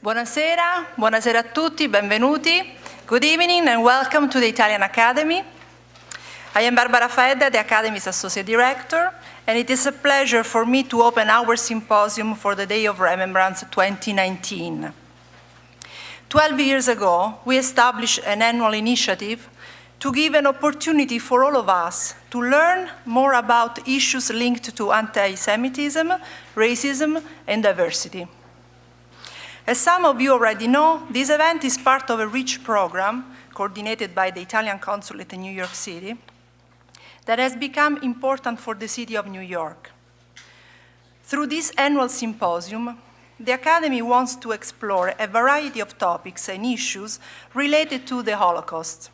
Buonasera, buonasera a tutti, benvenuti. Good evening and welcome to the Italian Academy. I am Barbara Faedda, the Academy's Associate Director, and it is a pleasure for me to open our symposium for the Day of Remembrance 2019. 12 years ago, we established an annual initiative to give an opportunity for all of us to learn more about issues linked to anti-Semitism, racism, and diversity. As some of you already know, this event is part of a rich program coordinated by the Italian Consulate in New York City that has become important for the city of New York. Through this annual symposium, the Academy wants to explore a variety of topics and issues related to the Holocaust.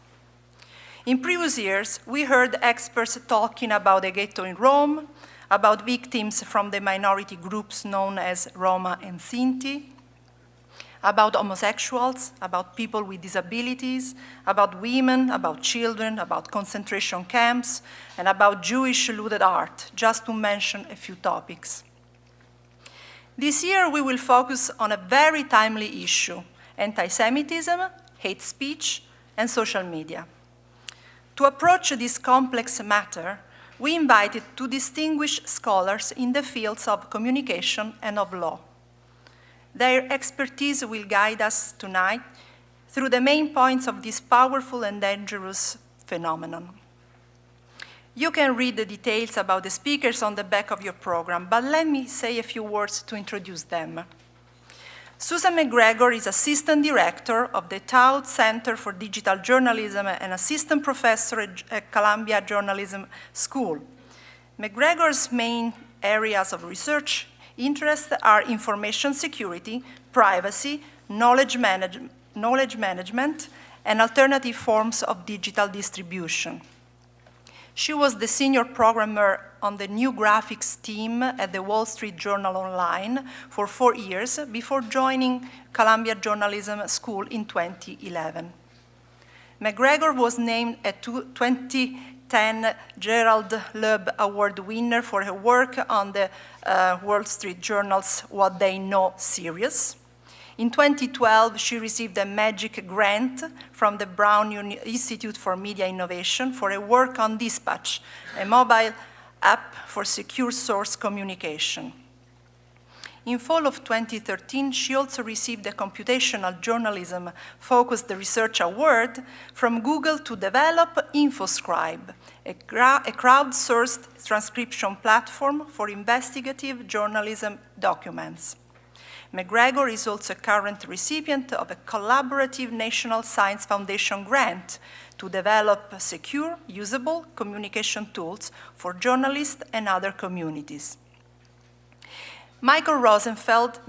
In previous years, we heard experts talking about the ghetto in Rome, about victims from the minority groups known as Roma and Sinti, about homosexuals, about people with disabilities, about women, about children, about concentration camps, and about Jewish looted art, just to mention a few topics. This year, we will focus on a very timely issue: anti-Semitism, hate speech, and social media. To approach this complex matter, we invited two distinguished scholars in the fields of communication and of law. Their expertise will guide us tonight through the main points of this powerful and dangerous phenomenon. You can read the details about the speakers on the back of your program, but let me say a few words to introduce them. Suzanne Mcgregor is Assistant Director of the Taut Center for Digital Journalism and Assistant Professor at Columbia Journalism School. Mcgregor's main areas of research interests are information security, privacy, knowledge management, and alternative forms of digital distribution. She was the senior programmer on the new graphics team at the Wall Street Journal Online for 4 years before joining Columbia Journalism School in 2011. Mcgregor was named a 2010 Gerald Loeb Award winner for her work on the Wall Street Journal's What They Know series. In 2012, she received a Magic Grant from the Brown Institute for Media Innovation for a work on Dispatch, a mobile app for secure source communication. In fall of 2013, she also received a Computational Journalism Focused Research Award from Google to develop InfoScribe, a crowdsourced transcription platform for investigative journalism documents. Mcgregor is also a current recipient of a collaborative National Science Foundation grant to develop secure, usable communication tools for journalists and other communities. Michel Rosenfeld,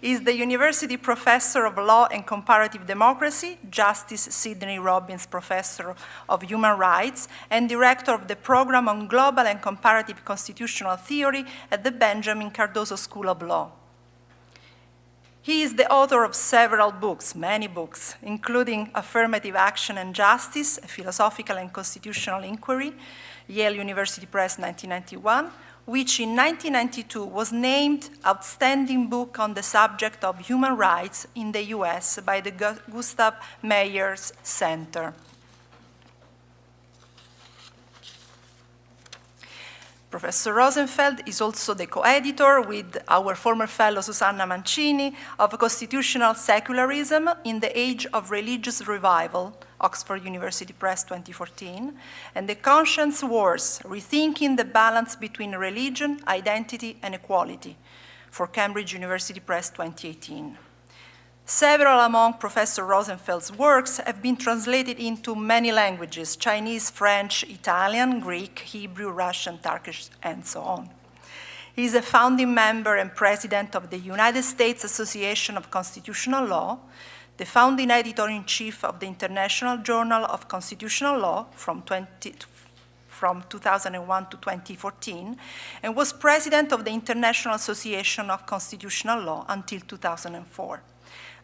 is the University Professor of Law and Comparative Democracy, Justice Sidney Robbins Professor of Human Rights, and Director of the Program on Global and Comparative Constitutional Theory at the Benjamin Cardozo School of Law. He is the author of several books, many books, including Affirmative Action and Justice, a Philosophical and Constitutional Inquiry, Yale University Press, 1991, which in 1992 was named Outstanding Book on the Subject of Human Rights in the US by the Gustav Meyers Center. Professor Rosenfeld is also the co-editor with our former fellow Susanna Mancini of Constitutional Secularism in the Age of Religious Revival, Oxford University Press 2014, and The Conscience Wars, Rethinking the Balance Between Religion, Identity, and Equality, for Cambridge University Press 2018. Several among Professor Rosenfeld's works have been translated into many languages: Chinese, French, Italian, Greek, Hebrew, Russian, Turkish, and so on. He is a founding member and president of the United States Association of Constitutional Law, the founding editor-in-chief of the International Journal of Constitutional Law from 2001 to 2014, and was president of the International Association of Constitutional Law until 2004.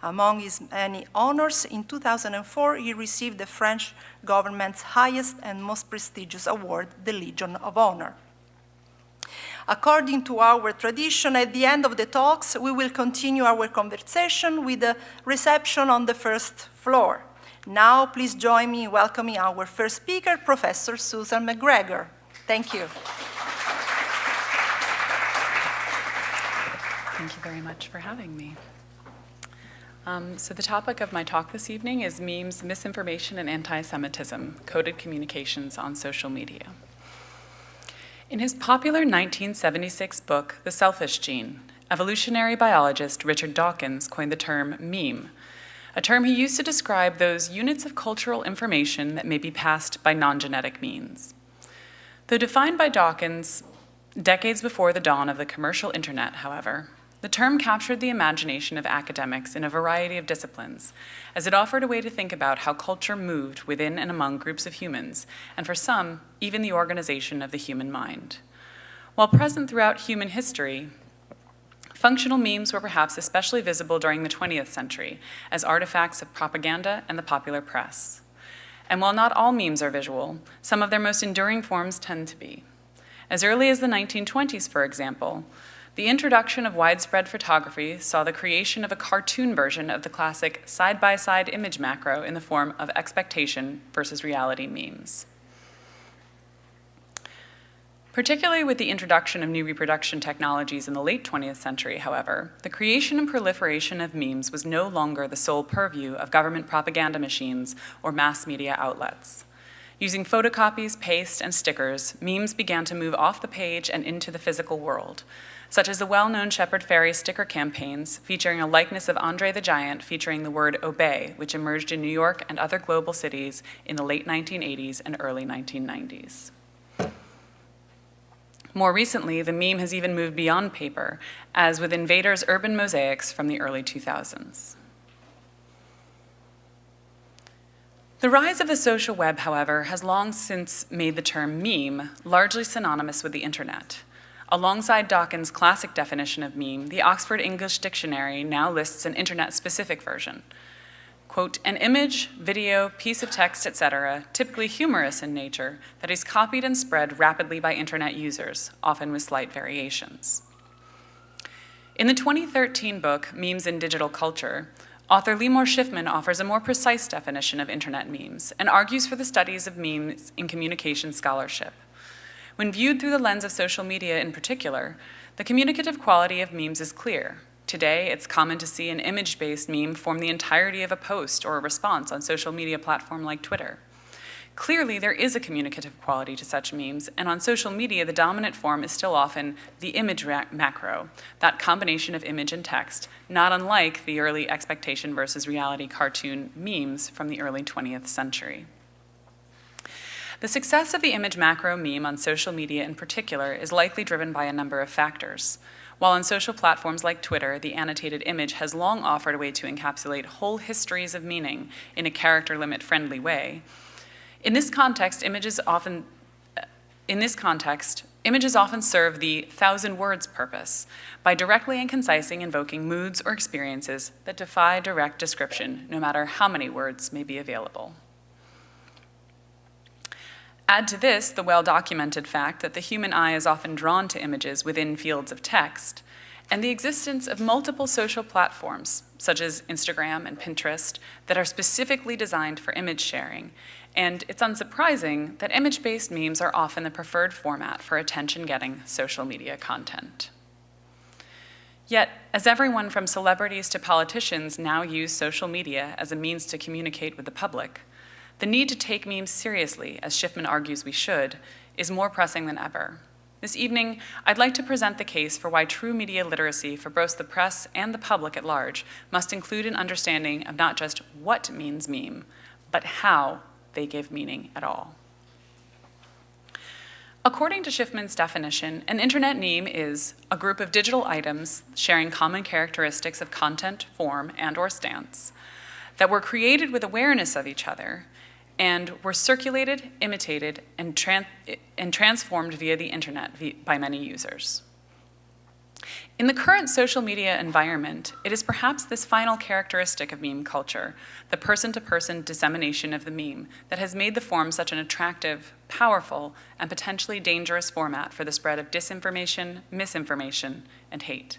Among his many honors, in 2004, he received the French government's highest and most prestigious award, the Legion of Honor. According to our tradition, at the end of the talks, we will continue our conversation with a reception on the first floor. Now, please join me in welcoming our first speaker, Professor Suzanne Mcgregor. Thank you. Thank you very much for having me. So the topic of my talk this evening is memes, misinformation, and anti-Semitism, coded communications on social media. In his popular 1976 book, The Selfish Gene, evolutionary biologist Richard Dawkins coined the term meme, a term he used to describe those units of cultural information that may be passed by non-genetic means. Though defined by Dawkins decades before the dawn of the commercial internet, however, the term captured the imagination of academics in a variety of disciplines, as it offered a way to think about how culture moved within and among groups of humans, and for some, even the organization of the human mind. While present throughout human history, functional memes were perhaps especially visible during the 20th century as artifacts of propaganda and the popular press. And while not all memes are visual, some of their most enduring forms tend to be. As early as the 1920s, for example, the introduction of widespread photography saw the creation of a cartoon version of the classic side-by-side image macro in the form of expectation versus reality memes. Particularly with the introduction of new reproduction technologies in the late 20th century, however, the creation and proliferation of memes was no longer the sole purview of government propaganda machines or mass media outlets. Using photocopies, paste, and stickers, memes began to move off the page and into the physical world, such as the well-known Shepard Fairey sticker campaigns featuring a likeness of Andre the Giant featuring the word obey, which emerged in New York and other global cities in the late 1980s and early 1990s. More recently, the meme has even moved beyond paper, as with Invader's urban mosaics from the early 2000s. The rise of the social web, however, has long since made the term meme largely synonymous with the internet. Alongside Dawkins' classic definition of meme, the Oxford English Dictionary now lists an internet-specific version. Quote, an image, video, piece of text, etc., typically humorous in nature, that is copied and spread rapidly by internet users, often with slight variations. In the 2013 book, Memes in Digital Culture, author Limor Schiffman offers a more precise definition of internet memes and argues for the studies of memes in communication scholarship. When viewed through the lens of social media in particular, the communicative quality of memes is clear. Today, it's common to see an image-based meme form the entirety of a post or a response on social media platform like Twitter. Clearly, there is a communicative quality to such memes, and on social media, the dominant form is still often the image macro, that combination of image and text, not unlike the early expectation versus reality cartoon memes from the early 20th century. The success of the image macro meme on social media in particular is likely driven by a number of factors. While on social platforms like Twitter, the annotated image has long offered a way to encapsulate whole histories of meaning in a character limit-friendly way, in this context, images often serve the 1,000 words purpose by directly and concisely invoking moods or experiences that defy direct description, no matter how many words may be available. Add to this the well-documented fact that the human eye is often drawn to images within fields of text, and the existence of multiple social platforms, such as Instagram and Pinterest, that are specifically designed for image sharing. And it's unsurprising that image-based memes are often the preferred format for attention-getting social media content. Yet, as everyone from celebrities to politicians now use social media as a means to communicate with the public, the need to take memes seriously, as Schiffman argues we should, is more pressing than ever. This evening, I'd like to present the case for why true media literacy for both the press and the public at large must include an understanding of not just what means meme, but how they give meaning at all. According to Schiffman's definition, an internet meme is a group of digital items sharing common characteristics of content, form, and/or stance that were created with awareness of each other and were circulated, imitated, and transformed via the internet by many users. In the current social media environment, it is perhaps this final characteristic of meme culture, the person-to-person dissemination of the meme, that has made the form such an attractive, powerful, and potentially dangerous format for the spread of disinformation, misinformation, and hate.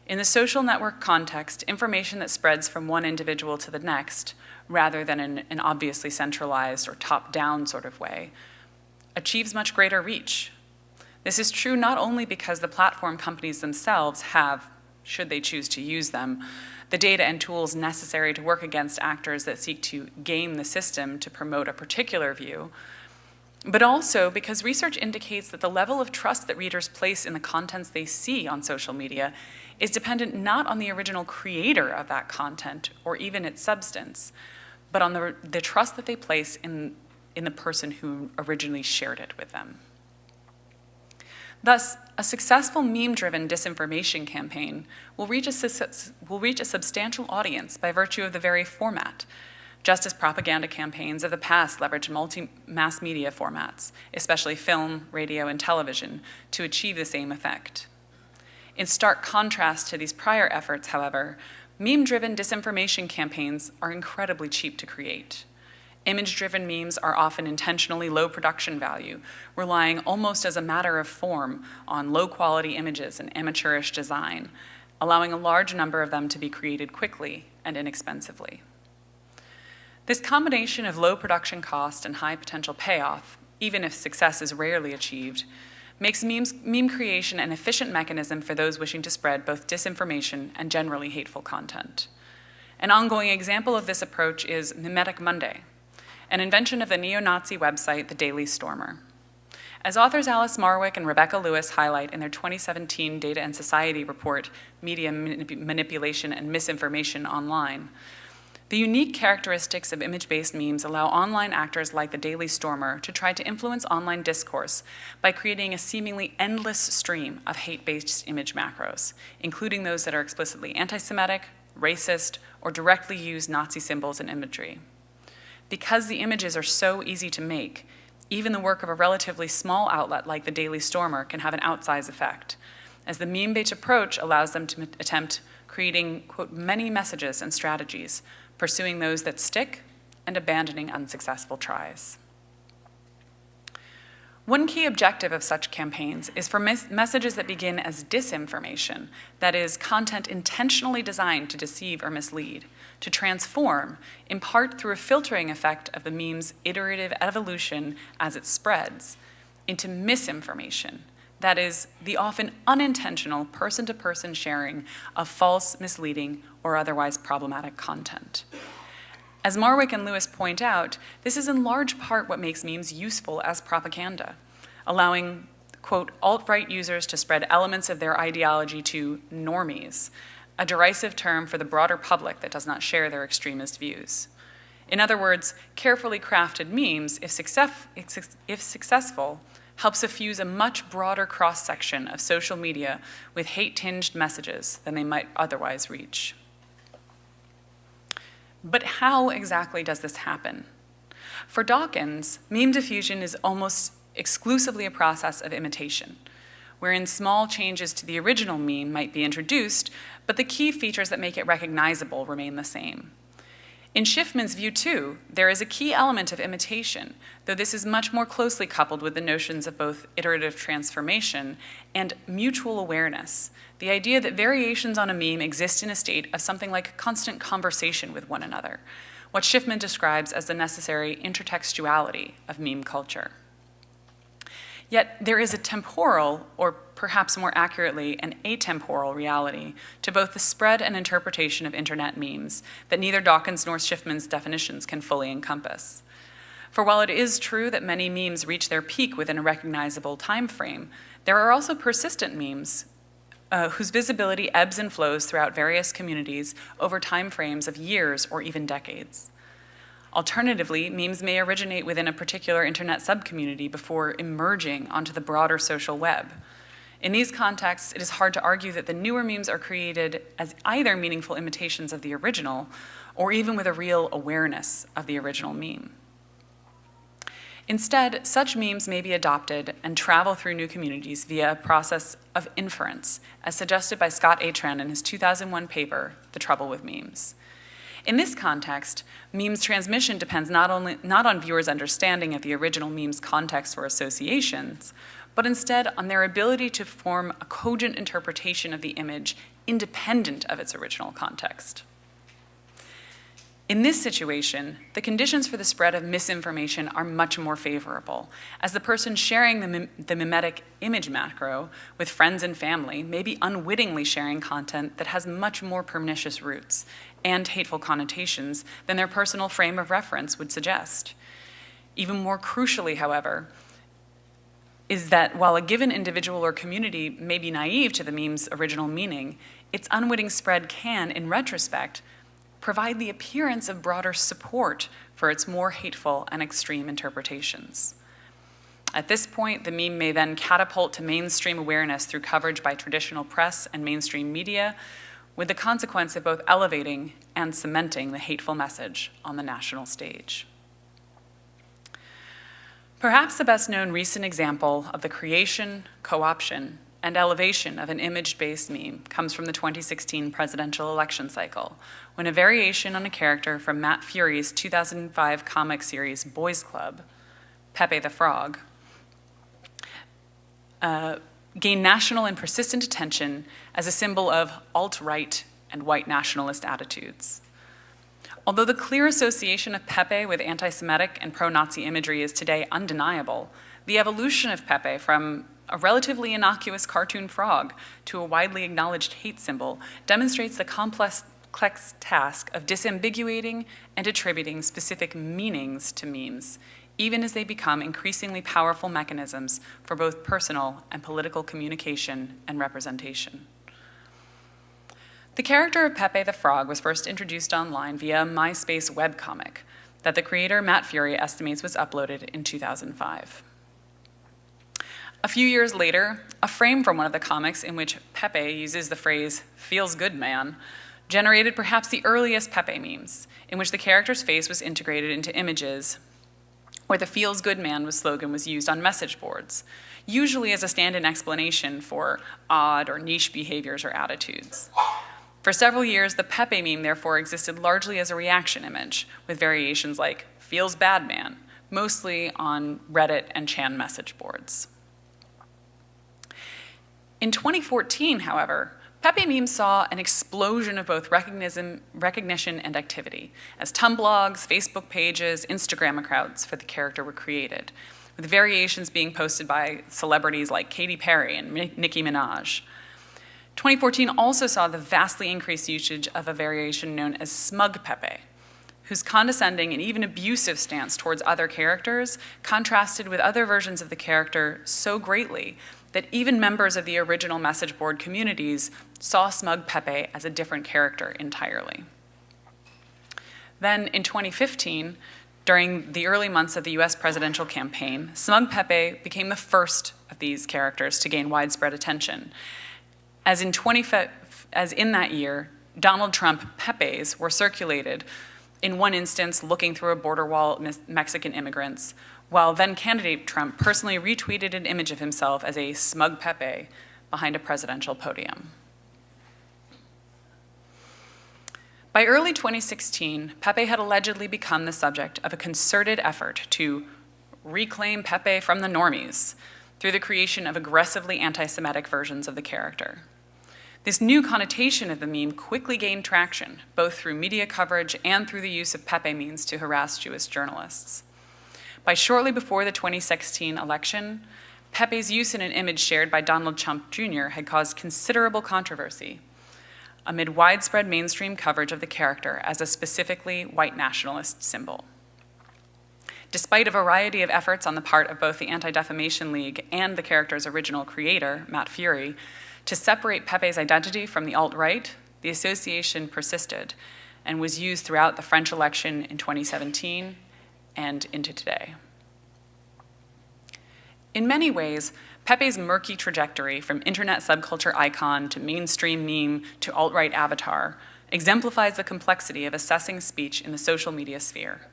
In the social network context, information that spreads from one individual to the next, rather than in an obviously centralized or top-down sort of way, achieves much greater reach. This is true not only because the platform companies themselves have, should they choose to use them, the data and tools necessary to work against actors that seek to game the system to promote a particular view, but also because research indicates that the level of trust that readers place in the contents they see on social media is dependent not on the original creator of that content or even its substance, but on the trust that they place in the person who originally shared it with them. Thus, a successful meme-driven disinformation campaign will reach a substantial audience by virtue of the very format, just as propaganda campaigns of the past leveraged multi-mass media formats, especially film, radio, and television, to achieve the same effect. In stark contrast to these prior efforts, however, meme-driven disinformation campaigns are incredibly cheap to create. Image-driven memes are often intentionally low production value, relying almost as a matter of form on low-quality images and amateurish design, allowing a large number of them to be created quickly and inexpensively. This combination of low production cost and high potential payoff, even if success is rarely achieved, makes meme creation an efficient mechanism for those wishing to spread both disinformation and generally hateful content. An ongoing example of this approach is Mimetic Monday, an invention of the neo-Nazi website The Daily Stormer. As authors Alice Marwick and Rebecca Lewis highlight in their 2017 Data and Society report, Media Manipulation and Misinformation Online, the unique characteristics of image-based memes allow online actors like the Daily Stormer to try to influence online discourse by creating a seemingly endless stream of hate-based image macros, including those that are explicitly anti-Semitic, racist, or directly use Nazi symbols and imagery. Because the images are so easy to make, even the work of a relatively small outlet like the Daily Stormer can have an outsized effect, as the meme-based approach allows them to attempt creating, quote, many messages and strategies, pursuing those that stick and abandoning unsuccessful tries. One key objective of such campaigns is for messages that begin as disinformation, that is, content intentionally designed to deceive or mislead, to transform, in part through a filtering effect of the meme's iterative evolution as it spreads, into misinformation, that is, the often unintentional person-to-person sharing of false, misleading, or otherwise problematic content. As Marwick and Lewis point out, this is in large part what makes memes useful as propaganda, allowing, quote, alt-right users to spread elements of their ideology to normies, a derisive term for the broader public that does not share their extremist views. In other words, carefully crafted memes, if successful, help suffuse a much broader cross-section of social media with hate-tinged messages than they might otherwise reach. But how exactly does this happen? For Dawkins, meme diffusion is almost exclusively a process of imitation, wherein small changes to the original meme might be introduced, but the key features that make it recognizable remain the same. In Schiffman's view, too, there is a key element of imitation, though this is much more closely coupled with the notions of both iterative transformation and mutual awareness, the idea that variations on a meme exist in a state of something like constant conversation with one another, what Schiffman describes as the necessary intertextuality of meme culture. Yet there is a temporal, or perhaps more accurately, an atemporal reality to both the spread and interpretation of internet memes that neither Dawkins nor Schiffman's definitions can fully encompass. For while it is true that many memes reach their peak within a recognizable time frame, there are also persistent memes whose visibility ebbs and flows throughout various communities over time frames of years or even decades. Alternatively, memes may originate within a particular internet subcommunity before emerging onto the broader social web. In these contexts, it is hard to argue that the newer memes are created as either meaningful imitations of the original or even with a real awareness of the original meme. Instead, such memes may be adopted and travel through new communities via a process of inference, as suggested by Scott Atran in his 2001 paper, The Trouble with Memes. In this context, memes transmission depends not on viewers' understanding of the original meme's context or associations, but instead on their ability to form a cogent interpretation of the image independent of its original context. In this situation, the conditions for the spread of misinformation are much more favorable, as the person sharing the mimetic image macro with friends and family may be unwittingly sharing content that has much more pernicious roots and hateful connotations than their personal frame of reference would suggest. Even more crucially, however, is that while a given individual or community may be naive to the meme's original meaning, its unwitting spread can, in retrospect, provide the appearance of broader support for its more hateful and extreme interpretations. At this point, the meme may then catapult to mainstream awareness through coverage by traditional press and mainstream media, with the consequence of both elevating and cementing the hateful message on the national stage. Perhaps the best-known recent example of the creation, co-option, and elevation of an image-based meme comes from the 2016 presidential election cycle, when a variation on a character from Matt Fury's 2005 comic series Boys Club, Pepe the Frog, gained national and persistent attention as a symbol of alt-right and white nationalist attitudes. Although the clear association of Pepe with anti-Semitic and pro-Nazi imagery is today undeniable, the evolution of Pepe from a relatively innocuous cartoon frog to a widely acknowledged hate symbol demonstrates the complex task of disambiguating and attributing specific meanings to memes, even as they become increasingly powerful mechanisms for both personal and political communication and representation. The character of Pepe the Frog was first introduced online via a MySpace webcomic that the creator, Matt Fury, estimates was uploaded in 2005. A few years later, a frame from one of the comics in which Pepe uses the phrase, "feels good, man," generated perhaps the earliest Pepe memes, in which the character's face was integrated into images where the "feels good, man" slogan was used on message boards, usually as a stand-in explanation for odd or niche behaviors or attitudes. For several years, the Pepe meme therefore existed largely as a reaction image, with variations like "feels bad, man," mostly on Reddit and Chan message boards. In 2014, however, Pepe memes saw an explosion of both recognition and activity, as Tumblrs, Facebook pages, Instagram accounts for the character were created, with variations being posted by celebrities like Katy Perry and Nicki Minaj. 2014 also saw the vastly increased usage of a variation known as Smug Pepe, whose condescending and even abusive stance towards other characters contrasted with other versions of the character so greatly that even members of the original message board communities saw Smug Pepe as a different character entirely. Then, in 2015, during the early months of the US presidential campaign, Smug Pepe became the first of these characters to gain widespread attention. As in that year, Donald Trump Pepes were circulated, in one instance looking through a border wall at Mexican immigrants, while then-candidate Trump personally retweeted an image of himself as a smug Pepe behind a presidential podium. By early 2016, Pepe had allegedly become the subject of a concerted effort to reclaim Pepe from the normies through the creation of aggressively anti-Semitic versions of the character. This new connotation of the meme quickly gained traction, both through media coverage and through the use of Pepe memes to harass Jewish journalists. By shortly before the 2016 election, Pepe's use in an image shared by Donald Trump Jr. had caused considerable controversy amid widespread mainstream coverage of the character as a specifically white nationalist symbol. Despite a variety of efforts on the part of both the Anti-Defamation League and the character's original creator, Matt Fury, to separate Pepe's identity from the alt-right, the association persisted and was used throughout the French election in 2017 and into today. In many ways, Pepe's murky trajectory from internet subculture icon to mainstream meme to alt-right avatar exemplifies the complexity of assessing speech in the social media sphere.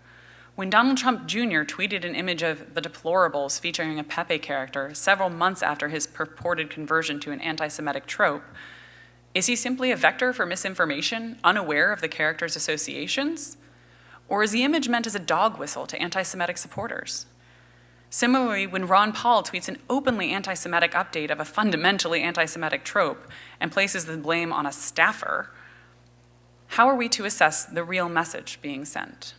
When Donald Trump Jr. tweeted an image of the deplorables featuring a Pepe character several months after his purported conversion to an anti-Semitic trope, is he simply a vector for misinformation, unaware of the character's associations? Or is the image meant as a dog whistle to anti-Semitic supporters? Similarly, when Ron Paul tweets an openly anti-Semitic update of a fundamentally anti-Semitic trope and places the blame on a staffer, how are we to assess the real message being sent?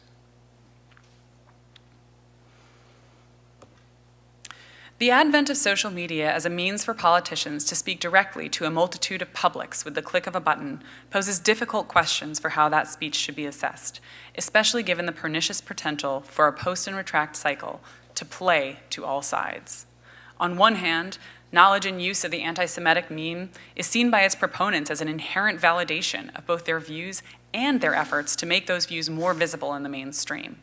The advent of social media as a means for politicians to speak directly to a multitude of publics with the click of a button poses difficult questions for how that speech should be assessed, especially given the pernicious potential for a post and retract cycle to play to all sides. On one hand, knowledge and use of the anti-Semitic meme is seen by its proponents as an inherent validation of both their views and their efforts to make those views more visible in the mainstream.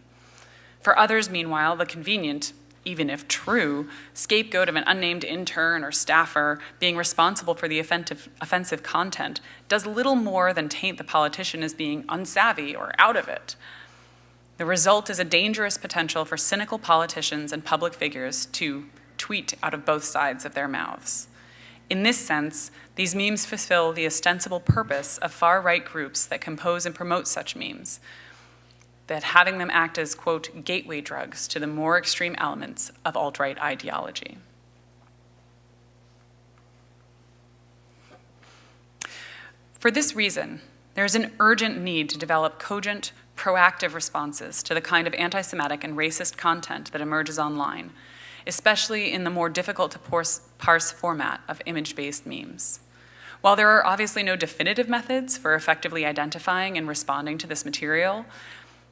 For others, meanwhile, the convenient, even if true, scapegoat of an unnamed intern or staffer being responsible for the offensive content does little more than taint the politician as being unsavvy or out of it. The result is a dangerous potential for cynical politicians and public figures to tweet out of both sides of their mouths. In this sense, these memes fulfill the ostensible purpose of far-right groups that compose and promote such memes, that having them act as, quote, gateway drugs to the more extreme elements of alt-right ideology. For this reason, there is an urgent need to develop cogent, proactive responses to the kind of anti-Semitic and racist content that emerges online, especially in the more difficult to parse format of image-based memes. While there are obviously no definitive methods for effectively identifying and responding to this material,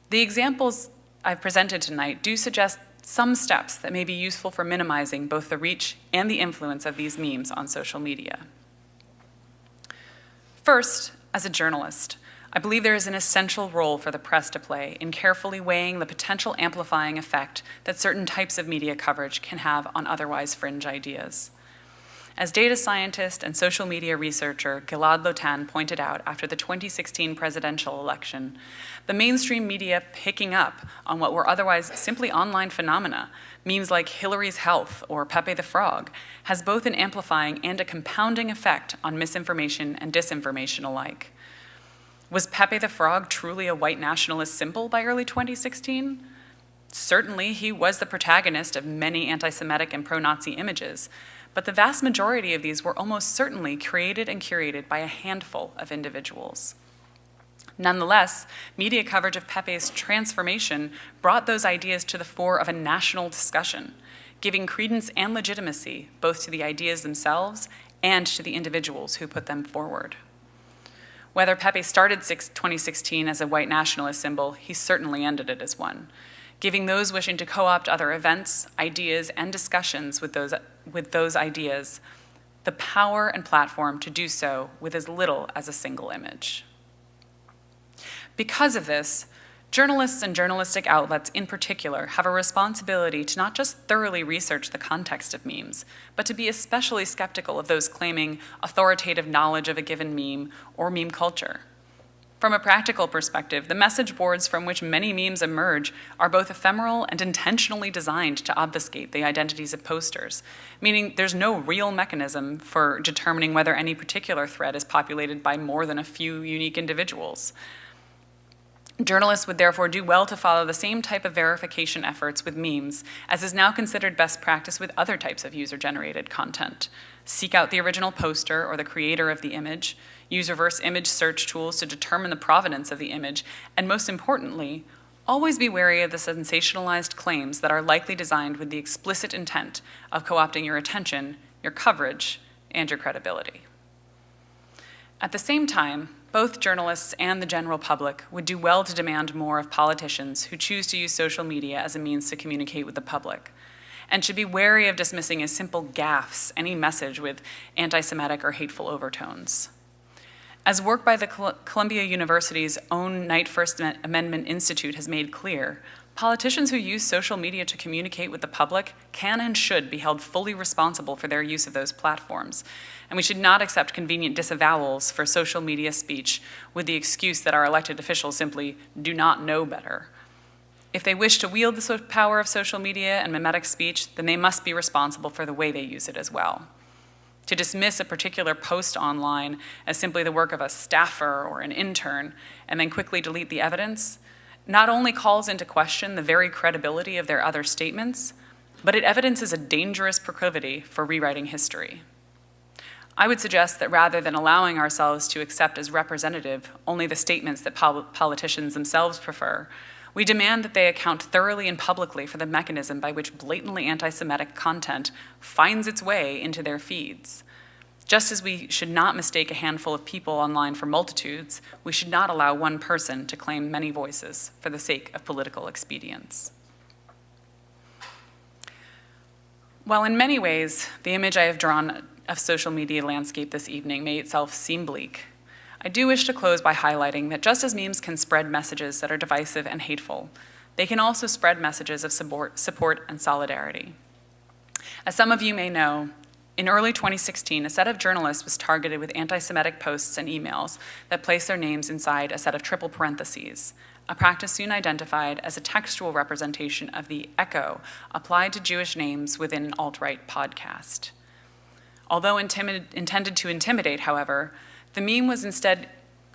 the examples I've presented tonight do suggest some steps that may be useful for minimizing both the reach and the influence of these memes on social media. First, as a journalist, I believe there is an essential role for the press to play in carefully weighing the potential amplifying effect that certain types of media coverage can have on otherwise fringe ideas. As data scientist and social media researcher Gilad Lotan pointed out after the 2016 presidential election, the mainstream media picking up on what were otherwise simply online phenomena, memes like Hillary's health or Pepe the Frog, has both an amplifying and a compounding effect on misinformation and disinformation alike. Was Pepe the Frog truly a white nationalist symbol by early 2016? Certainly, he was the protagonist of many anti-Semitic and pro-Nazi images, but the vast majority of these were almost certainly created and curated by a handful of individuals. Nonetheless, media coverage of Pepe's transformation brought those ideas to the fore of a national discussion, giving credence and legitimacy both to the ideas themselves and to the individuals who put them forward. Whether Pepe started 2016 as a white nationalist symbol, he certainly ended it as one, giving those wishing to co-opt other events, ideas, and discussions with those ideas the power and platform to do so with as little as a single image. Because of this, journalists and journalistic outlets in particular have a responsibility to not just thoroughly research the context of memes, but to be especially skeptical of those claiming authoritative knowledge of a given meme or meme culture. From a practical perspective, the message boards from which many memes emerge are both ephemeral and intentionally designed to obfuscate the identities of posters, meaning there's no real mechanism for determining whether any particular thread is populated by more than a few unique individuals. Journalists would therefore do well to follow the same type of verification efforts with memes as is now considered best practice with other types of user-generated content. Seek out the original poster or the creator of the image, use reverse image search tools to determine the provenance of the image, and most importantly, always be wary of the sensationalized claims that are likely designed with the explicit intent of co-opting your attention, your coverage, and your credibility. At the same time, both journalists and the general public would do well to demand more of politicians who choose to use social media as a means to communicate with the public, and should be wary of dismissing as simple gaffes any message with anti-Semitic or hateful overtones. As work by the Columbia University's own Knight First Amendment Institute has made clear, politicians who use social media to communicate with the public can and should be held fully responsible for their use of those platforms, and we should not accept convenient disavowals for social media speech with the excuse that our elected officials simply do not know better. If they wish to wield the power of social media and mimetic speech, then they must be responsible for the way they use it as well. To dismiss a particular post online as simply the work of a staffer or an intern and then quickly delete the evidence not only calls into question the very credibility of their other statements, but it evidences a dangerous proclivity for rewriting history. I would suggest that rather than allowing ourselves to accept as representative only the statements that politicians themselves prefer, we demand that they account thoroughly and publicly for the mechanism by which blatantly anti-Semitic content finds its way into their feeds. Just as we should not mistake a handful of people online for multitudes, we should not allow one person to claim many voices for the sake of political expedience. While in many ways, the image I have drawn of social media landscape this evening may itself seem bleak, I do wish to close by highlighting that just as memes can spread messages that are divisive and hateful, they can also spread messages of support and solidarity. As some of you may know, in early 2016, a set of journalists was targeted with anti-Semitic posts and emails that placed their names inside a set of triple parentheses, a practice soon identified as a textual representation of the echo applied to Jewish names within an alt-right podcast. Although intended to intimidate, however, the meme was instead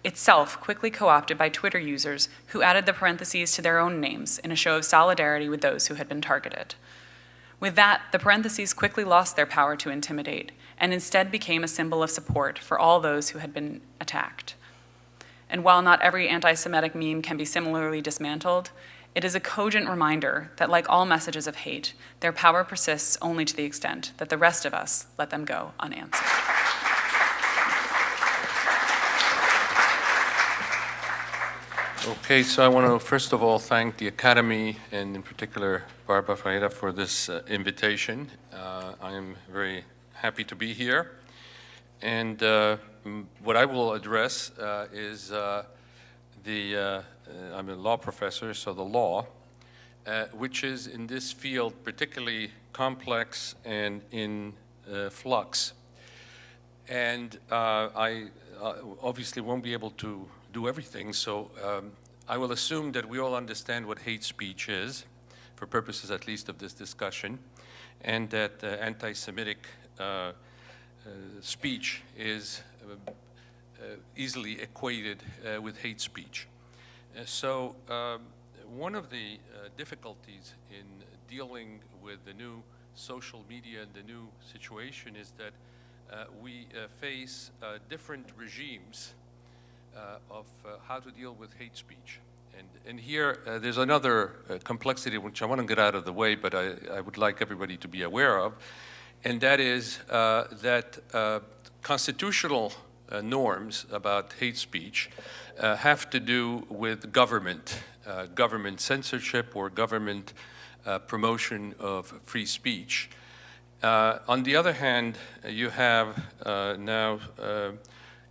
itself quickly co-opted by Twitter users who added the parentheses to their own names in a show of solidarity with those who had been targeted. With that, the parentheses quickly lost their power to intimidate and instead became a symbol of support for all those who had been attacked. And while not every anti-Semitic meme can be similarly dismantled, it is a cogent reminder that, like all messages of hate, their power persists only to the extent that the rest of us let them go unanswered. Okay, so I want to first of all thank the Academy and in particular Barbara Faedda for this invitation. I am very happy to be here. And what I will address is I'm a law professor, so the law, which is in this field particularly complex and in flux. And I obviously won't be able to do everything, so I will assume that we all understand what hate speech is, for purposes at least of this discussion, and that anti-Semitic speech is easily equated with hate speech. So one of the difficulties in dealing with the new social media and the new situation is that we face different regimes of how to deal with hate speech. And here there's another complexity which I want to get out of the way, but I would like everybody to be aware of, and that is that constitutional norms about hate speech have to do with government censorship or government promotion of free speech. On the other hand, you have now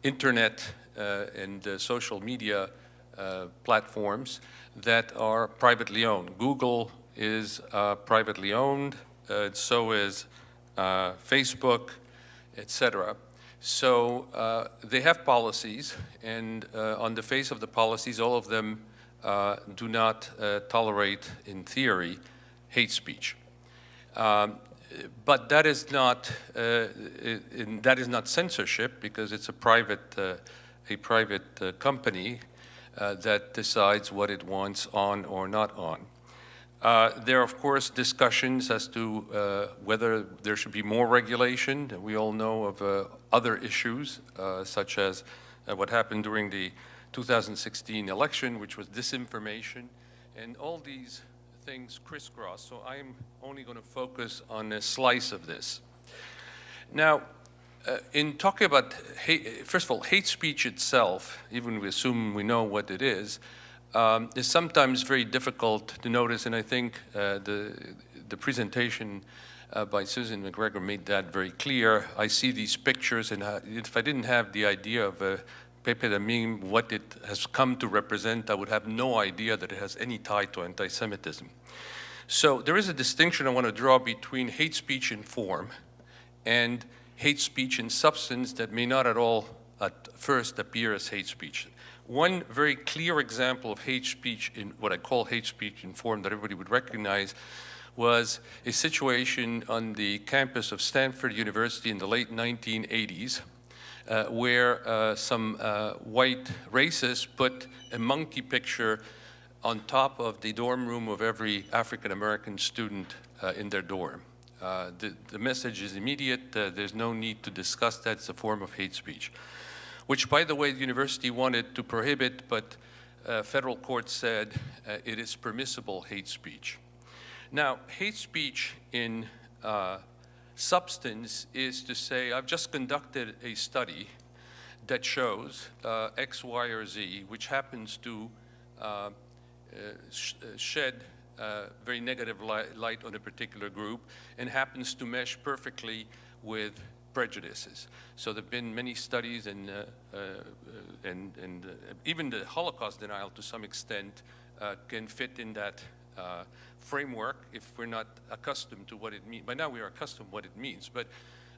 internet and social media platforms that are privately owned. Google is privately owned, so is Facebook, etc. So they have policies, and on the face of the policies, all of them do not tolerate, in theory, hate speech. But that is not censorship, because it's a private company that decides what it wants on or not on. There are, of course, discussions as to whether there should be more regulation. We all know of other issues, such as what happened during the 2016 election, which was disinformation, and all these things crisscross. So I'm only going to focus on a slice of this. Now, in talking about hate, first of all, hate speech itself, even we assume we know what it is sometimes very difficult to notice, and I think the presentation by Suzanne Mcgregor made that very clear. I see these pictures, and if I didn't have the idea of Pepe the meme, what it has come to represent, I would have no idea that it has any tie to anti-Semitism. So there is a distinction I want to draw between hate speech in form and hate speech in substance that may not at all at first appear as hate speech. One very clear example of hate speech, in what I call hate speech in form that everybody would recognize, was a situation on the campus of Stanford University in the late 1980s, where some white racists put a monkey picture on top of the dorm room of every African-American student in their dorm. The message is immediate. There's no need to discuss that. It's a form of hate speech, which, by the way, the university wanted to prohibit, but federal court said it is permissible hate speech. Now, hate speech in substance is to say, I've just conducted a study that shows X, Y, or Z, which happens to shed very negative light on a particular group and happens to mesh perfectly with prejudices. So there have been many studies, and even the Holocaust denial to some extent can fit in that framework if we're not accustomed to what it means. By now we are accustomed to what it means. But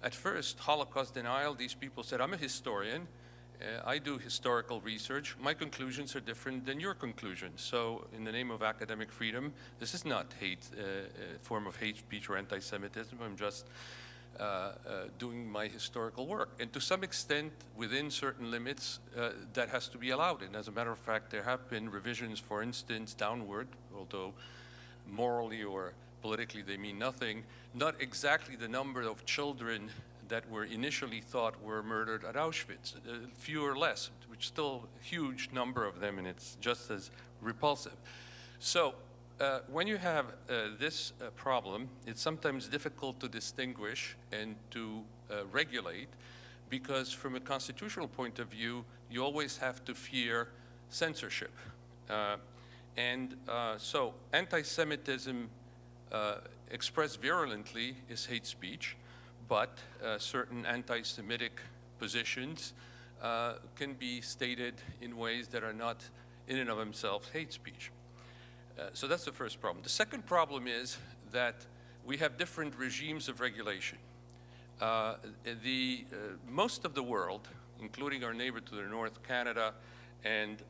at first, Holocaust denial, these people said, I'm a historian. I do historical research. My conclusions are different than your conclusions. So in the name of academic freedom, this is not form of hate speech or anti-Semitism. I'm just doing my historical work. And to some extent, within certain limits, that has to be allowed. And as a matter of fact, there have been revisions, for instance, downward, although morally or politically they mean nothing, not exactly the number of children that were initially thought were murdered at Auschwitz, few or less, which still a huge number of them, and it's just as repulsive. So when you have this problem, it's sometimes difficult to distinguish and to regulate, because from a constitutional point of view, you always have to fear censorship. So anti-Semitism expressed virulently is hate speech, but certain anti-Semitic positions can be stated in ways that are not in and of themselves hate speech. So that's the first problem. The second problem is that we have different regimes of regulation. Most of the world, including our neighbor to the north, Canada, and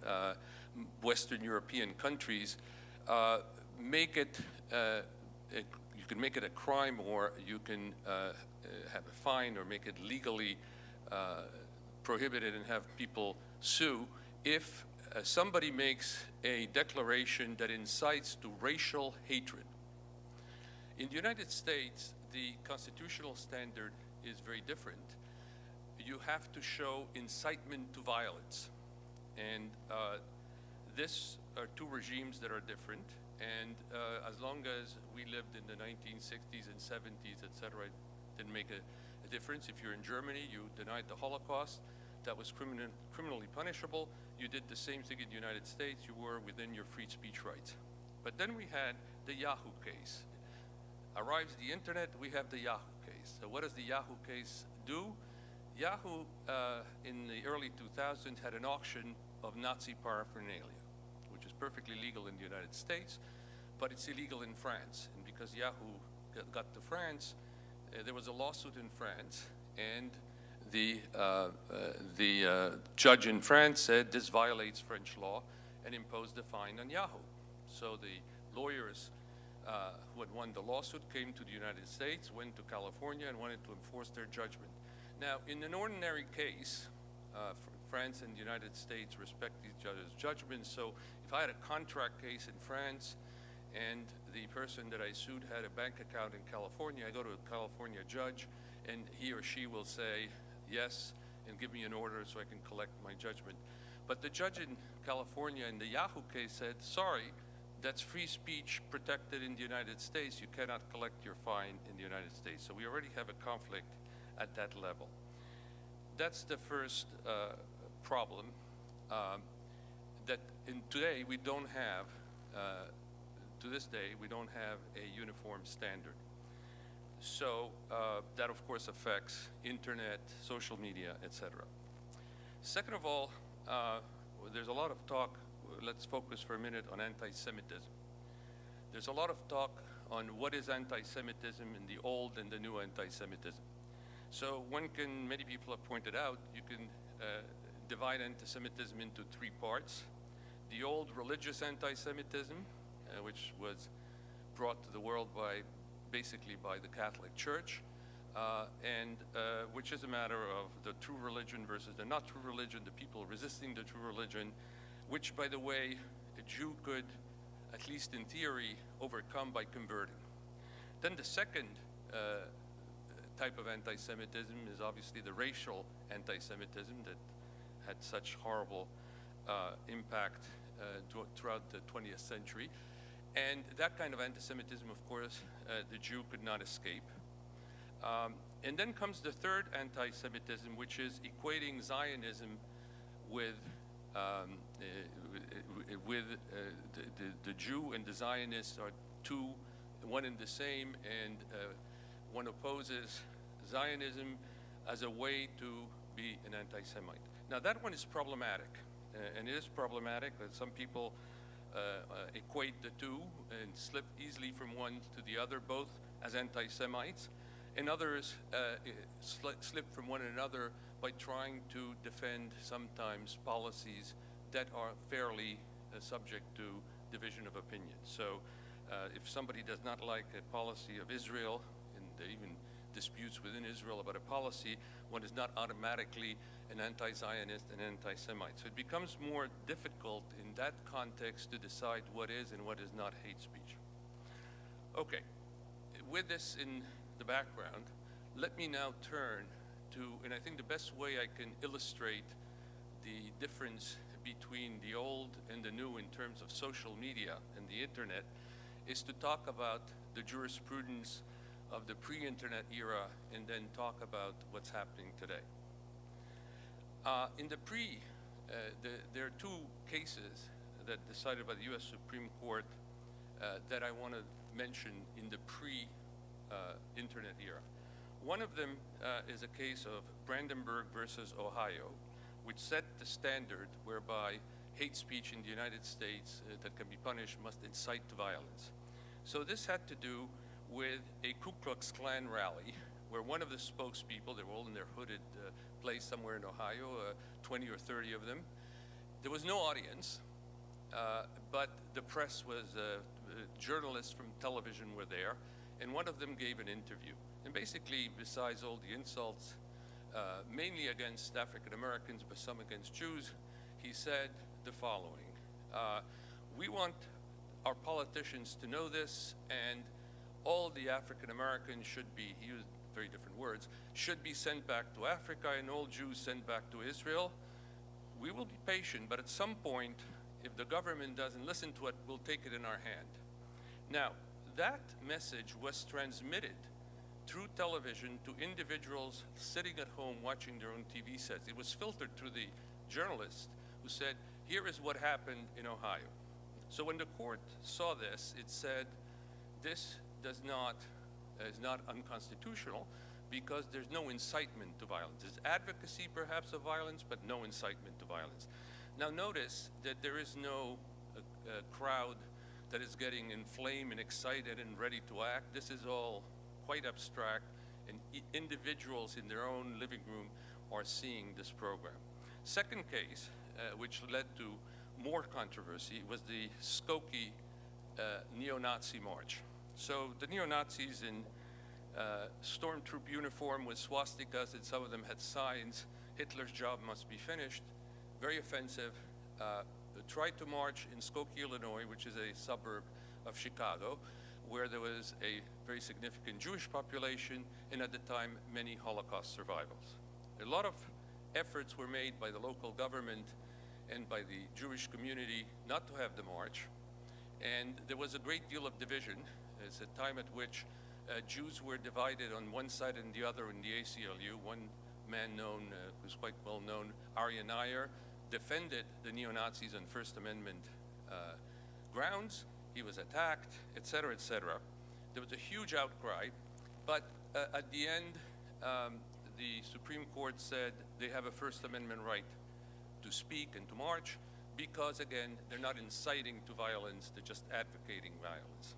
Western European countries, make it, you can make it a crime, or you can have a fine, or make it legally prohibited and have people sue if somebody makes a declaration that incites to racial hatred. In the United States, the constitutional standard is very different. You have to show incitement to violence. And these are two regimes that are different. And as long as we lived in the 1960s and 70s, et cetera, it didn't make a difference. If you're in Germany, you denied the Holocaust. That was criminally punishable. You did the same thing in the United States. You were within your free speech rights. But then we had the Yahoo Case. Arrives the internet, we have the Yahoo Case. So what does the Yahoo Case do? Yahoo, in the early 2000s, had an auction of Nazi paraphernalia, which is perfectly legal in the United States, but it's illegal in France. And because Yahoo got to France, there was a lawsuit in France, and the judge in France said this violates French law and imposed a fine on Yahoo. So the lawyers who had won the lawsuit came to the United States, went to California, and wanted to enforce their judgment. Now, in an ordinary case, France and the United States respect each other's judgments. So if I had a contract case in France and the person that I sued had a bank account in California, I go to a California judge, and he or she will say yes and give me an order so I can collect my judgment. But the judge in California in the Yahoo case said, sorry, that's free speech protected in the United States. You cannot collect your fine in the United States. So we already have a conflict at that level. That's the first problem, that today we don't have, to this day, we don't have a uniform standard. So that, of course, affects internet, social media, etc. Second of all, there's a lot of talk. Let's focus for a minute on anti-Semitism. There's a lot of talk on what is anti-Semitism in the old and the new anti-Semitism. So many people have pointed out, you can divide anti-Semitism into three parts. The old religious anti-Semitism, which was brought to the world basically by the Catholic Church, and which is a matter of the true religion versus the not true religion, the people resisting the true religion, which, by the way, a Jew could, at least in theory, overcome by converting. Then the second type of anti-Semitism is obviously the racial anti-Semitism that had such horrible impact throughout the 20th century. And that kind of anti-Semitism, of course, the Jew could not escape. And then comes the third anti-Semitism, which is equating Zionism with the Jew and the Zionists are two, one and the same, and one opposes Zionism as a way to be an anti-Semite. Now that one is problematic, and it is problematic that some people equate the two and slip easily from one to the other, both as anti-Semites, and others slip from one another by trying to defend sometimes policies that are fairly subject to division of opinion. So if somebody does not like a policy of Israel, and even disputes within Israel about a policy, one is not automatically an anti-Zionist and anti-Semite. So it becomes more difficult in that context to decide what is and what is not hate speech. Okay, with this in the background, let me now turn to, and I think the best way I can illustrate the difference between the old and the new in terms of social media and the internet is to talk about the jurisprudence of the pre-internet era and then talk about what's happening today. In the there are two cases that decided by the US Supreme Court that I want to mention in the pre-internet era. One of them is a case of Brandenburg versus Ohio, which set the standard whereby hate speech in the United States that can be punished must incite to violence. So this had to do with a Ku Klux Klan rally where one of the spokespeople, they were all in their hooded place somewhere in Ohio, 20 or 30 of them. There was no audience, but the press was, journalists from television were there, and one of them gave an interview. And basically, besides all the insults, mainly against African Americans, but some against Jews, he said the following: we want our politicians to know this, and all the African Americans should be, he used very different words, should be sent back to Africa, and all Jews sent back to Israel. We will be patient, but at some point, if the government doesn't listen to it, we'll take it in our hand. Now, that message was transmitted through television to individuals sitting at home watching their own TV sets. It was filtered through the journalist who said, here is what happened in Ohio. So when the court saw this, it said, this is not unconstitutional because there's no incitement to violence. There's advocacy perhaps of violence, but no incitement to violence. Now notice that there is no crowd that is getting inflamed and excited and ready to act. This is all quite abstract, and individuals in their own living room are seeing this program. Second case, which led to more controversy, was the Skokie neo-Nazi march. So the neo-Nazis in stormtroop uniform with swastikas, and some of them had signs, Hitler's job must be finished, very offensive, tried to march in Skokie, Illinois, which is a suburb of Chicago, where there was a very significant Jewish population, and at the time, many Holocaust survivors. A lot of efforts were made by the local government and by the Jewish community not to have the march, and there was a great deal of division. It's a time at which Jews were divided on one side and the other in the ACLU. One man known, who's quite well known, Aryeh Neier, defended the neo-Nazis on First Amendment grounds. He was attacked, et cetera, et cetera. There was a huge outcry, but at the end, the Supreme Court said they have a First Amendment right to speak and to march because, again, they're not inciting to violence, they're just advocating violence.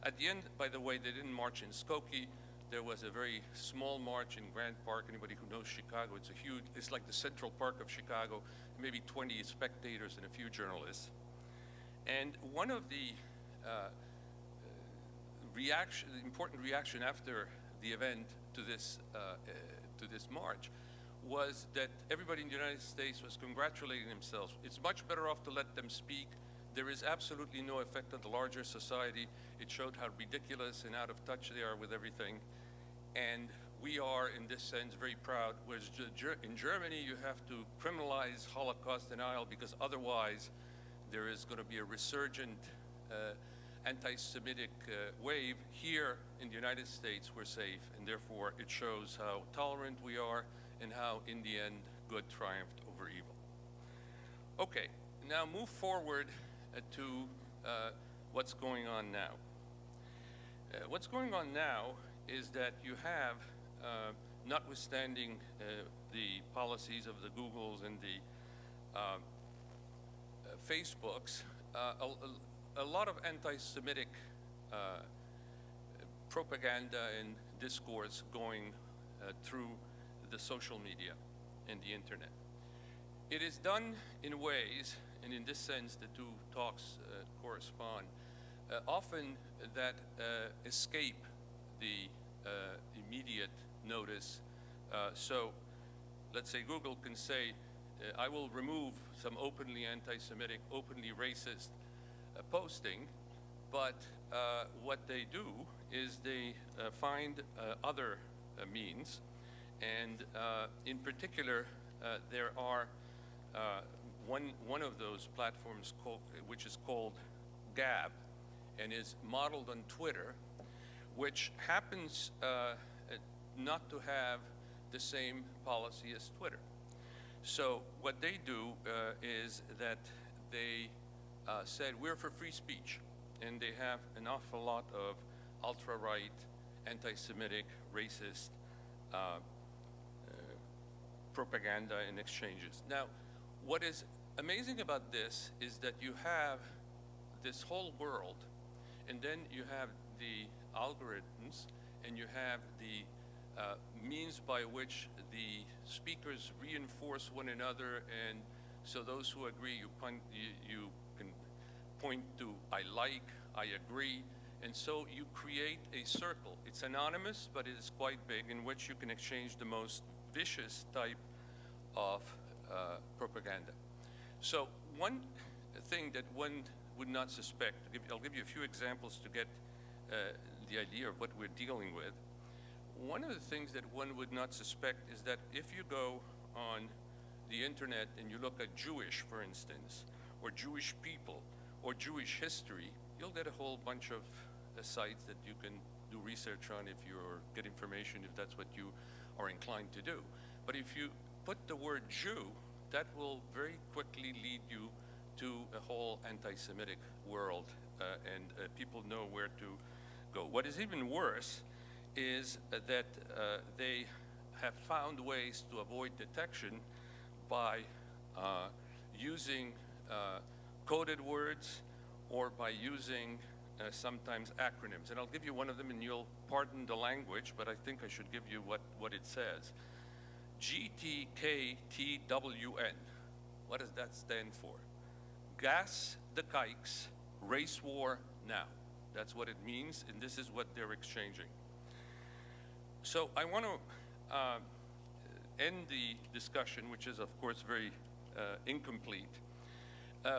At the end, by the way, they didn't march in Skokie, there was a very small march in Grant Park. Anybody who knows Chicago, it's like the Central Park of Chicago, maybe 20 spectators and a few journalists. And one of the important reaction after the event to this march was that everybody in the United States was congratulating themselves. It's much better off to let them speak. There is absolutely no effect on the larger society. It showed how ridiculous and out of touch they are with everything. And we are, in this sense, very proud. Whereas in Germany, you have to criminalize Holocaust denial because otherwise there is going to be a resurgent anti-Semitic wave. Here in the United States, we're safe, and therefore it shows how tolerant we are and how, in the end, good triumphed over evil. Okay, now move forward to what's going on now. What's going on now is that you have, notwithstanding the policies of the Googles and the Facebooks, a lot of anti-Semitic propaganda and discourse going through the social media and the internet. It is done in ways, and in this sense the two talks correspond, often that escape the immediate notice. So let's say Google can say, I will remove some openly anti-Semitic, openly racist posting, but what they do is they find other means, and in particular there are one of those platforms which is called Gab and is modeled on Twitter, which happens not to have the same policy as Twitter. So what they do is that they said, we're for free speech, and they have an awful lot of ultra-right, anti-Semitic, racist propaganda and exchanges. Now, what is amazing about this is that you have this whole world, and then you have the algorithms, and you have the means by which the speakers reinforce one another, and so those who agree, you can point to I like, I agree, and so you create a circle. It's anonymous, but it is quite big, in which you can exchange the most vicious type of propaganda. So one thing that one would not suspect, I'll give you a few examples to get the idea of what we're dealing with. One of the things that one would not suspect is that if you go on the internet and you look at Jewish, for instance, or Jewish people, or Jewish history, you'll get a whole bunch of sites that you can do research on if you get information, if that's what you are inclined to do. But if you put the word Jew, that will very quickly lead you to a whole anti-Semitic world, and people know where to go. What is even worse is that they have found ways to avoid detection by using coded words or by using sometimes acronyms. And I'll give you one of them, and you'll pardon the language, but I think I should give you what it says. GTKTWN. What does that stand for? Gas the kikes, race war now. That's what it means, and this is what they're exchanging. So I want to end the discussion, which is of course very incomplete,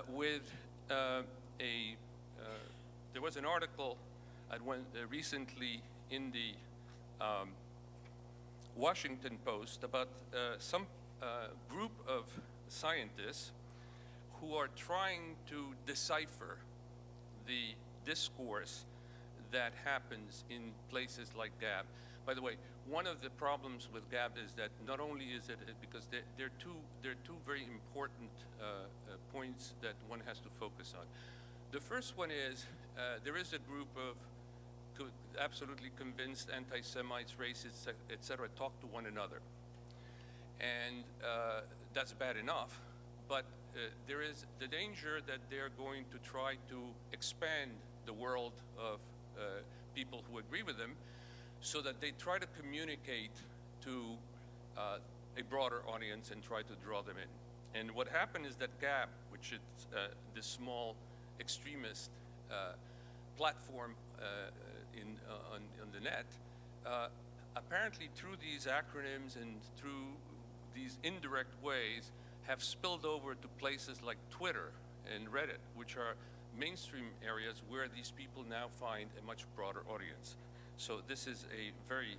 with there was an article recently in the Washington Post about some group of scientists who are trying to decipher the discourse that happens in places like Gab. By the way, one of the problems with Gab is that not only is it because there are two very important points that one has to focus on. The first one is there is a group of absolutely convinced anti-Semites, racists, etc., talk to one another. And that's bad enough, but there is the danger that they're going to try to expand the world of people who agree with them. so that they try to communicate to a broader audience and try to draw them in. And what happened is that Gab, which is this small extremist platform on the net, apparently through these acronyms and through these indirect ways have spilled over to places like Twitter and Reddit, which are mainstream areas where these people now find a much broader audience. So this is a very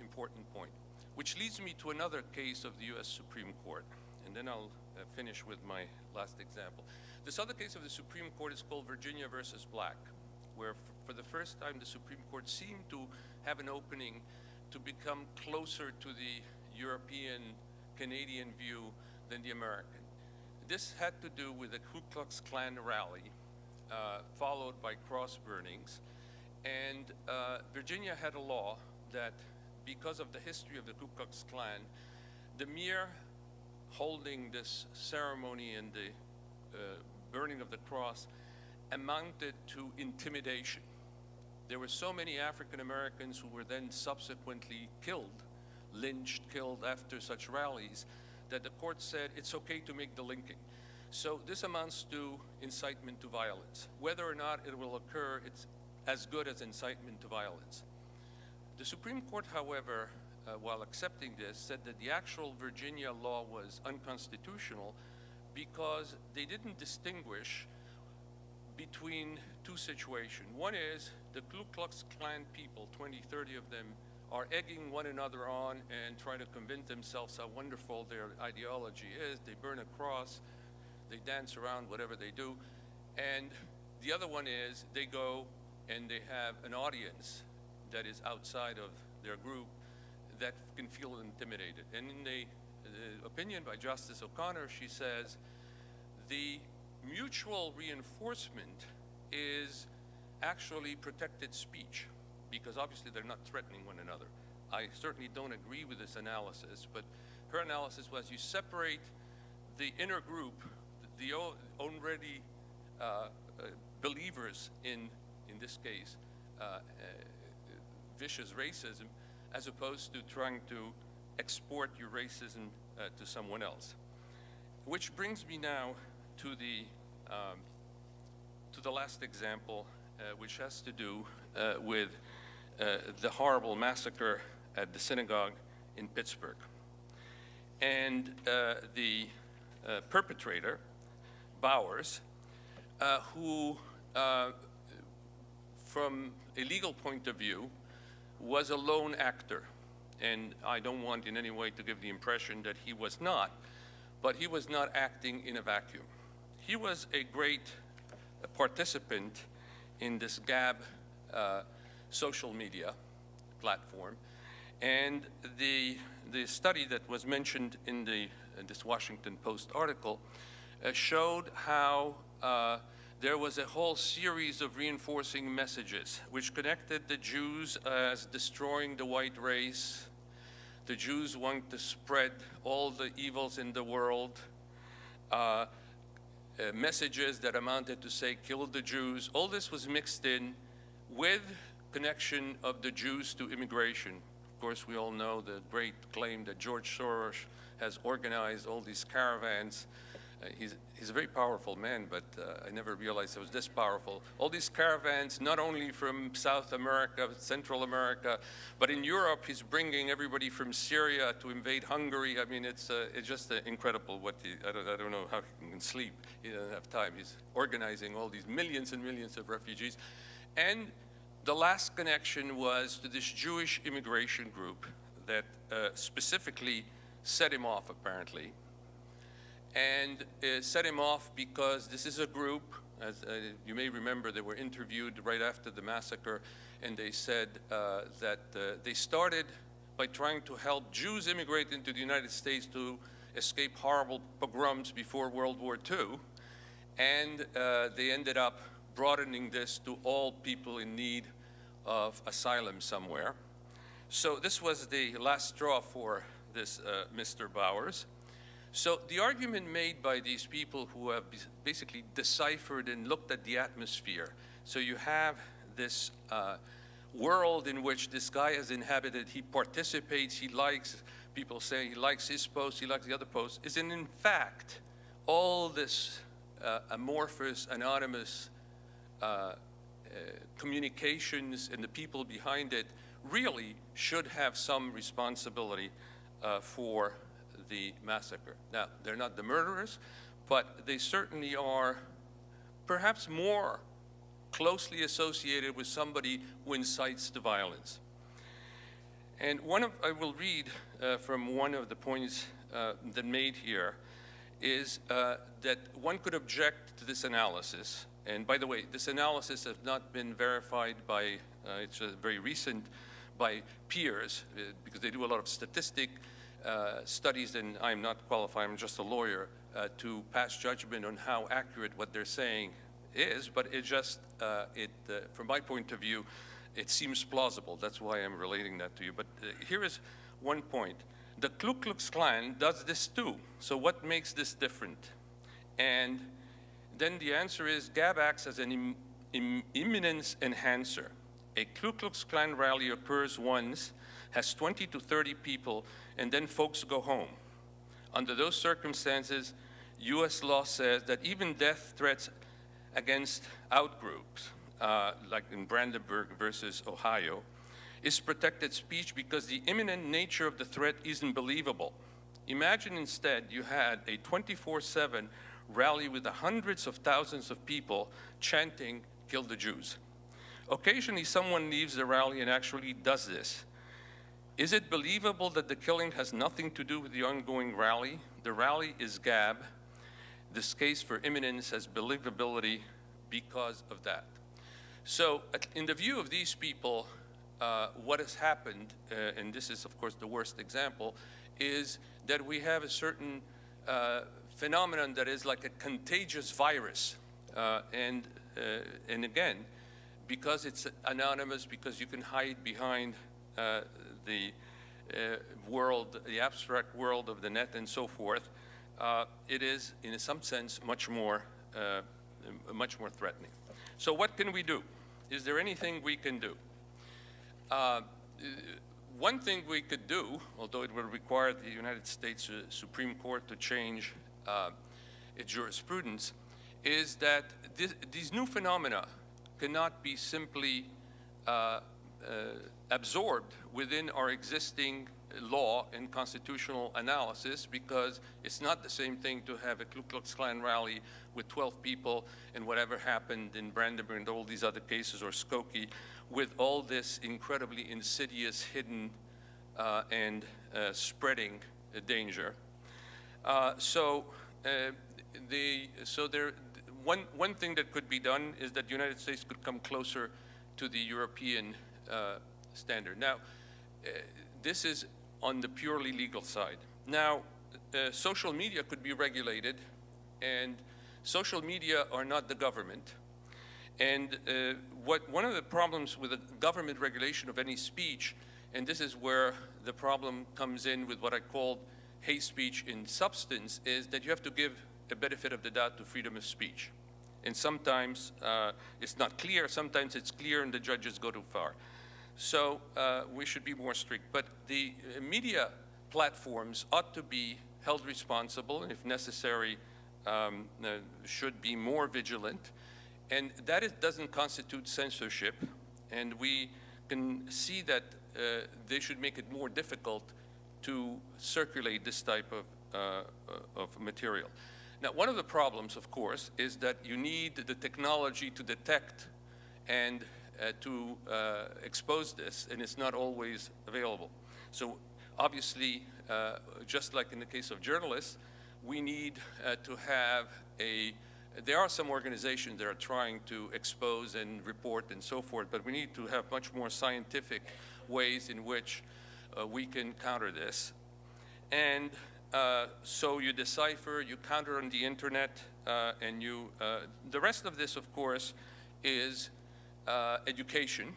important point, which leads me to another case of the US Supreme Court. And then I'll finish with my last example. This other case of the Supreme Court is called Virginia versus Black, where for the first time the Supreme Court seemed to have an opening to become closer to the European, Canadian view than the American. This had to do with the Ku Klux Klan rally, followed by cross burnings. And Virginia had a law that, because of the history of the Ku Klux Klan, the mere holding this ceremony and the burning of the cross amounted to intimidation. There were so many African Americans who were then subsequently killed, lynched, killed after such rallies, that the court said it's okay to make the linking. So this amounts to incitement to violence. Whether or not it will occur, it's as good as incitement to violence. The Supreme Court, however, while accepting this, said that the actual Virginia law was unconstitutional because they didn't distinguish between two situations. One is the Ku Klux Klan people, 20, 30 of them, are egging one another on and trying to convince themselves how wonderful their ideology is. They burn a cross, they dance around, whatever they do. And the other one is they go and they have an audience that is outside of their group that can feel intimidated. And in the opinion by Justice O'Connor, she says, the mutual reinforcement is actually protected speech, because obviously they're not threatening one another. I certainly don't agree with this analysis, but her analysis was you separate the inner group, the already believers in this case, vicious racism, as opposed to trying to export your racism to someone else. Which brings me now to the last example, which has to do with the horrible massacre at the synagogue in Pittsburgh. And the perpetrator, Bowers, who, from a legal point of view, was a lone actor. And I don't want in any way to give the impression that he was not, but he was not acting in a vacuum. He was a great participant in this Gab social media platform. And the study that was mentioned in this Washington Post article showed how there was a whole series of reinforcing messages which connected the Jews as destroying the white race. The Jews want to spread all the evils in the world. Messages that amounted to say, kill the Jews. All this was mixed in with connection of the Jews to immigration. Of course, we all know the great claim that George Soros has organized all these caravans. He's a very powerful man, but I never realized it was this powerful. All these caravans, not only from South America, Central America, but in Europe, he's bringing everybody from Syria to invade Hungary. I mean, it's just incredible what I don't know how he can sleep. He doesn't have time. He's organizing all these millions and millions of refugees. And the last connection was to this Jewish immigration group that specifically set him off, apparently. And set him off because this is a group, as you may remember, they were interviewed right after the massacre, and they said that they started by trying to help Jews immigrate into the United States to escape horrible pogroms before World War II, and they ended up broadening this to all people in need of asylum somewhere. So this was the last straw for this Mr. Bowers. So the argument made by these people who have basically deciphered and looked at the atmosphere, so you have this world in which this guy has inhabited, he participates, he likes, people say he likes his post, he likes the other post, is in fact all this amorphous, anonymous communications and the people behind it really should have some responsibility for the massacre. Now, they're not the murderers, but they certainly are perhaps more closely associated with somebody who incites to violence. And I will read from one of the points that made here is that one could object to this analysis. And by the way, this analysis has not been verified by, it's very recent, by peers, because they do a lot of statistic studies, and I'm not qualified, I'm just a lawyer, to pass judgment on how accurate what they're saying is, but it just, from my point of view, it seems plausible. That's why I'm relating that to you. But here is one point. The Ku Klux Klan does this too. So what makes this different? And then the answer is GAB acts as an imminence enhancer. A Ku Klux Klan rally occurs once, has 20 to 30 people, and then folks go home. Under those circumstances, US law says that even death threats against outgroups, like in Brandenburg versus Ohio, is protected speech because the imminent nature of the threat isn't believable. Imagine instead you had a 24/7 rally with the hundreds of thousands of people chanting, "Kill the Jews." Occasionally someone leaves the rally and actually does this. Is it believable that the killing has nothing to do with the ongoing rally? The rally is GAB. This case for imminence has believability because of that. So in the view of these people, what has happened, and this is of course the worst example, is that we have a certain phenomenon that is like a contagious virus. And again, because it's anonymous, because you can hide behind the world, the abstract world of the net and so forth, it is, in some sense, much more threatening. So what can we do? Is there anything we can do? One thing we could do, although it would require the United States Supreme Court to change its jurisprudence, is that these new phenomena cannot be simply absorbed within our existing law and constitutional analysis, because it's not the same thing to have a Ku Klux Klan rally with 12 people and whatever happened in Brandenburg and all these other cases, or Skokie, with all this incredibly insidious, hidden, and spreading danger. One thing that could be done is that the United States could come closer to the European standard. Now, this is on the purely legal side. Now, social media could be regulated, and social media are not the government. And one of the problems with the government regulation of any speech, and this is where the problem comes in with what I call hate speech in substance, is that you have to give a benefit of the doubt to freedom of speech. And sometimes it's not clear, sometimes it's clear and the judges go too far. So we should be more strict. But the media platforms ought to be held responsible, and if necessary, should be more vigilant. And that doesn't constitute censorship. And we can see that they should make it more difficult to circulate this type of material. Now, one of the problems, of course, is that you need the technology to detect and to expose this, and it's not always available. So obviously, just like in the case of journalists, we need to have there are some organizations that are trying to expose and report and so forth, but we need to have much more scientific ways in which we can counter this. And so you decipher, you counter on the internet, and the rest of this, of course, is education.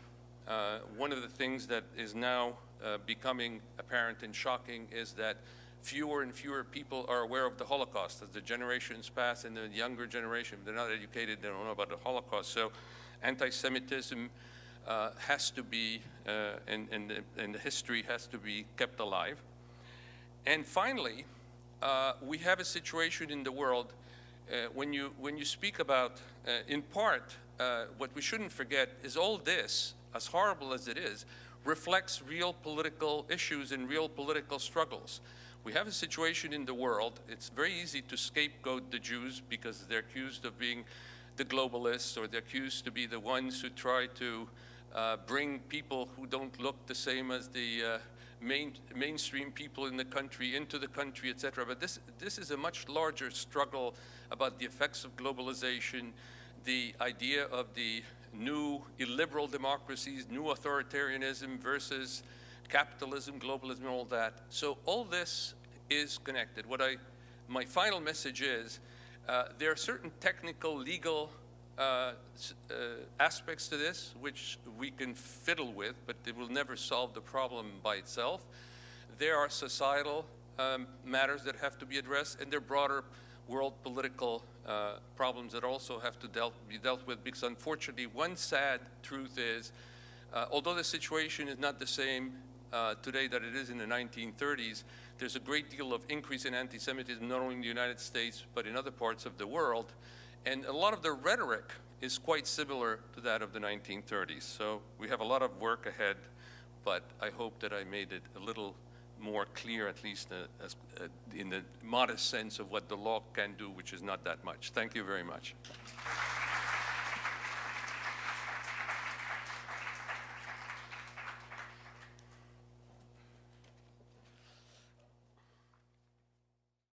One of the things that is now becoming apparent and shocking is that fewer and fewer people are aware of the Holocaust. As the generations pass, and the younger generation, they're not educated, they don't know about the Holocaust. So anti-Semitism has to be, and the history has to be kept alive. And finally, we have a situation in the world when you speak about, in part, what we shouldn't forget is all this, as horrible as it is, reflects real political issues and real political struggles. We have a situation in the world, it's very easy to scapegoat the Jews because they're accused of being the globalists, or they're accused to be the ones who try to bring people who don't look the same as the mainstream people in the country into the country, etc. But this is a much larger struggle about the effects of globalization, the idea of the new illiberal democracies, new authoritarianism versus capitalism, globalism, and all that. So all this is connected. My final message is, there are certain technical, legal aspects to this which we can fiddle with, but it will never solve the problem by itself. There are societal matters that have to be addressed, and there are broader world political problems that also have to be dealt with, because unfortunately one sad truth is, although the situation is not the same today that it is in the 1930s, there's a great deal of increase in anti-Semitism, not only in the United States, but in other parts of the world. And a lot of the rhetoric is quite similar to that of the 1930s. So we have a lot of work ahead, but I hope that I made it a little more clear, at least in the modest sense of what the law can do, which is not that much. Thank you very much.